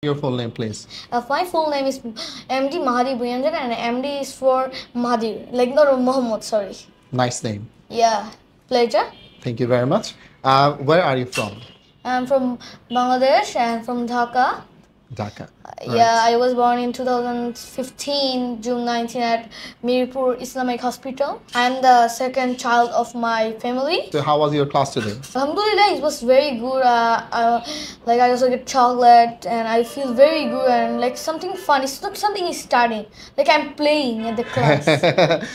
Your full name, please. My full name is MD Mahadir Bhuyanjan and MD is for Mahadir, like not Muhammad, sorry. Nice name. Yeah, pleasure. Thank you very much. Where are you from? I'm from Bangladesh and from Dhaka. Dhaka. Yeah, I was born in 2015, June 19 at Mirpur Islamic Hospital. I'm the second child of my family. So how was your class today? Alhamdulillah, it was very good. Like I also get chocolate and I feel very good and like something fun. It's not something is starting. Like I'm playing at the class.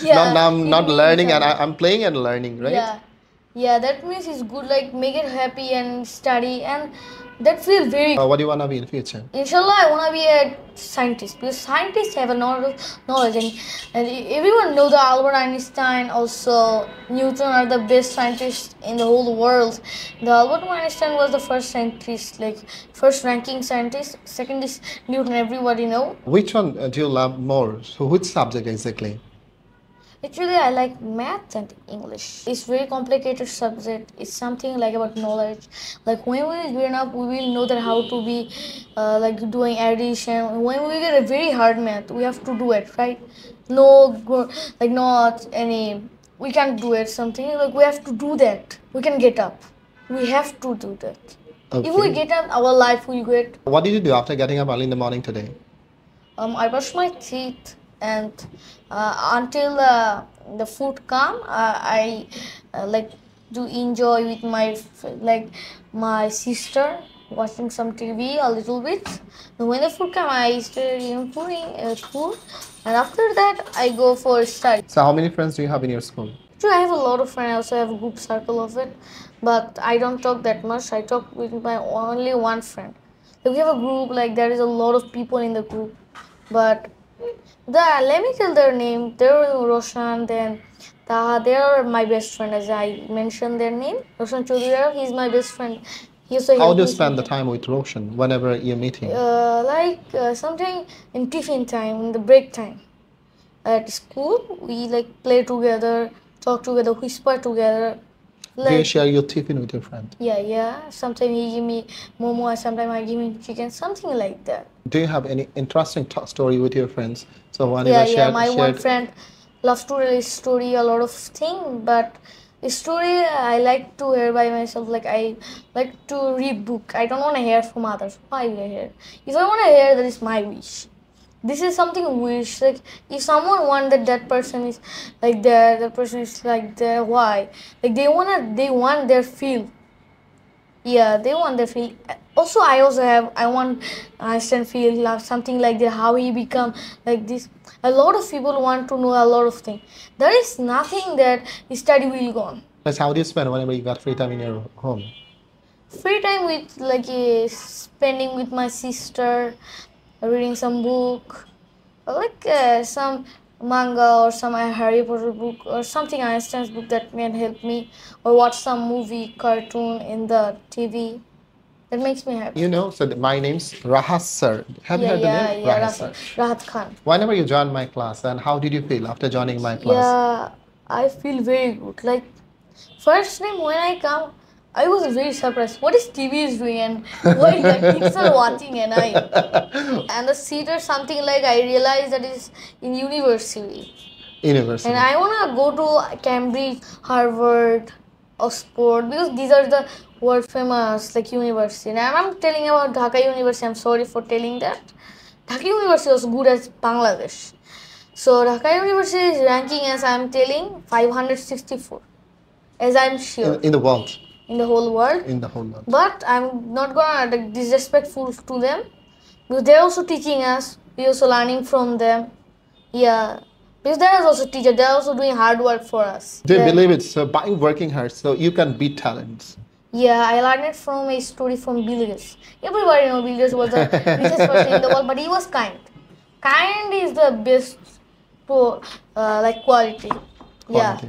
Yeah, I'm not learning and I'm playing and learning, right? Yeah. Yeah, that means it's good, like make it happy and study and that feels very What do you want to be in the future? Inshallah, I want to be a scientist because scientists have a lot of knowledge and everyone knows that Albert Einstein, also Newton are the best scientists in the whole world. The Albert Einstein was the first scientist, like first ranking scientist. Second is Newton, everybody know. Which one do you love more? So which subject exactly? Actually, I like math and English. It's very complicated subject. It's something like about knowledge. Like when we grow up, we will know that how to be like doing addition. When we get a very hard math, we have to do it, right? No, like not any. We can't do it. Something like we have to do that. We can get up. We have to do that. Okay. If we get up, our life will get. What did you do after getting up early in the morning today? I brushed my teeth. And until the food come, I like to enjoy with my sister watching some TV a little bit. And when the food come, I started eating food, and after that I go for study. So how many friends do you have in your school? Actually, I have a lot of friends. I also have a group circle of it, but I don't talk that much. I talk with my only one friend. Like we have a group, like there is a lot of people in the group, but let me tell their name. They're Roshan, then Taha. They are my best friend, as I mentioned their name. Roshan Chaudhary, he's my best friend. How do you spend the time with Roshan whenever you're meeting? Sometimes in tiffin time, in the break time. At school, we like play together, talk together, whisper together. Like, do you share your tiffin with your friend? Yeah. Sometimes he give me momo, and sometimes I give him chicken, something like that. Do you have any interesting story with your friends? So one one friend loves to tell story, a lot of thing, but the story I like to hear by myself. Like I like to read book. I don't want to hear from others. Why will I hear? If I want to hear, that is my wish. This is something wish. Like if someone want that person is like that person is like that. Why? Like they want their feel. Yeah, they want their feel. Also, I want Einstein feel something like that. How he become like this. A lot of people want to know a lot of things. There is nothing that study will go on. That's how do you spend whenever you got free time in your home? Free time with spending with my sister, reading some book, like some manga or some Harry Potter book or something Einstein's book that can help me, or watch some movie, cartoon in the TV. That makes me happy. You know, so my name's Rahat sir. Have you heard the name? Rahat sir. Rahat Khan. Whenever you joined my class, and how did you feel after joining my class? Yeah, I feel very good. Like first time when I come, I was very surprised. What is TV is doing and why kids are watching and the seat or something like I realized that is in university. University. And I wanna go to Cambridge, Harvard, Oxford because these are the world famous like university. And I'm telling about Dhaka University. I'm sorry for telling that. Dhaka University was good as Bangladesh. So Dhaka University is ranking as I'm telling 564. As I'm sure. In the world. In the whole world. In the whole world. But I'm not gonna like disrespectful to them because they're also teaching us. We're also learning from them. Yeah. Because they're also teachers. They're also doing hard work for us. Do you believe it? So by working hard, so you can beat talents. Yeah, I learned it from a story from Bill Gates. Everybody knows Bill Gates was the richest person in the world, but he was kind. Kind is the best, quality. Yeah.